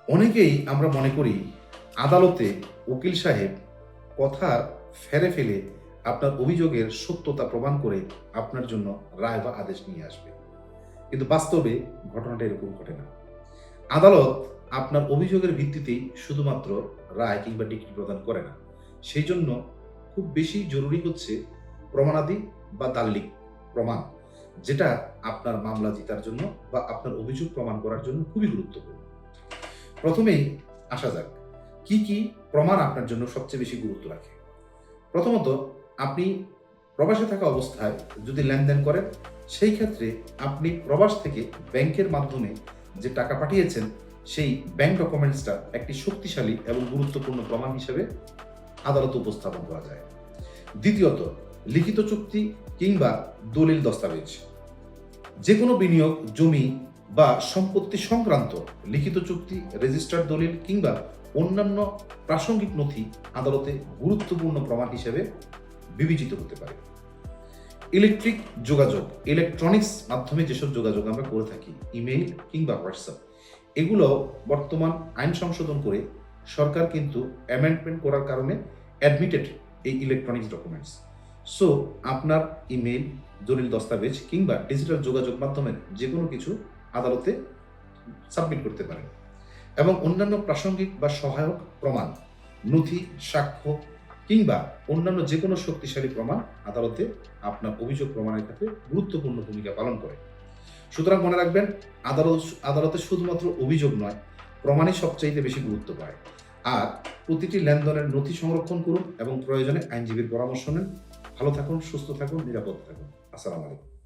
অনেকেই আমরা মনে করি আদালতে উকিল সাহেব কথার ফেরে ফেলে আপনার অভিযোগের সত্যতা প্রমাণ করে আপনার জন্য রায় বা আদেশ নিয়ে আসবে। কিন্তু বাস্তবে ঘটনাটা এরকম ঘটে না। আদালত আপনার অভিযোগের ভিত্তিতেই শুধুমাত্র রায় কিংবা ডিক্রি প্রদান করে না। সেই জন্য খুব বেশি জরুরি হচ্ছে প্রমাণাদি বা দালিলিক প্রমাণ, যেটা আপনার মামলা জেতার জন্য বা আপনার অভিযোগ প্রমাণ করার জন্য খুবই গুরুত্বপূর্ণ। প্রথমেই আসা যাক, কি কি প্রমাণ আপনার জন্য সবচেয়ে বেশি গুরুত্ব রাখে। প্রথমত, আপনি প্রবাসে থাকা অবস্থায় যদি লেনদেন করেন, সেই ক্ষেত্রে আপনি প্রবাস থেকে ব্যাংকের মাধ্যমে যে টাকা পাঠিয়েছেন, সেই ব্যাংক ডকুমেন্টসটা একটি শক্তিশালী এবং গুরুত্বপূর্ণ প্রমাণ হিসেবে আদালতে উপস্থাপন করা যায়। দ্বিতীয়ত, লিখিত চুক্তি কিংবা দলিল দস্তাবেজ। যে কোনো বিনিয়োগ, জমি বা সম্পত্তি সংক্রান্ত লিখিত চুক্তি, রেজিস্টার্ড দলিল কিংবা অন্যান্য প্রাসঙ্গিক নথি আদালতে গুরুত্বপূর্ণ প্রমাণ হিসেবে বিবেচিত হতে পারে। ইলেকট্রিক যোগাযোগ, ইলেকট্রনিক্স মাধ্যমে যেসব যোগাযোগ আমরা করে থাকি, ইমেইল কিংবা হোয়াটসঅ্যাপ, এগুলো বর্তমান আইন সংশোধন করে সরকার কিন্তু অ্যামেন্ডমেন্ট করার কারণে অ্যাডমিটেড এই ইলেকট্রনিক্স ডকুমেন্টস। সো আপনার ইমেইল, দলিল দস্তাবেজ কিংবা ডিজিটাল যোগাযোগ মাধ্যমের যে কোনো কিছু আদালতে সাবমিট করতে পারেন। এবং অন্যান্য প্রাসঙ্গিক বা সহায়ক প্রমাণ, নথি, সাক্ষ্য কিংবা অন্যান্য যে কোনো শক্তিশালী প্রমাণ আদালতে আপনার অভিযোগ প্রমাণের ক্ষেত্রে গুরুত্বপূর্ণ ভূমিকা পালন করে। সুতরাং মনে রাখবেন, আদালতে শুধুমাত্র অভিযোগ নয়, প্রমাণই সবচাইতে বেশি গুরুত্ব পায়। আর প্রতিটি লেনদেনের নথি সংরক্ষণ করুন এবং প্রয়োজনে আইনজীবীর পরামর্শ নেন। ভালো থাকুন, সুস্থ থাকুন, নিরাপদ থাকুন। আসসালামু আলাইকুম।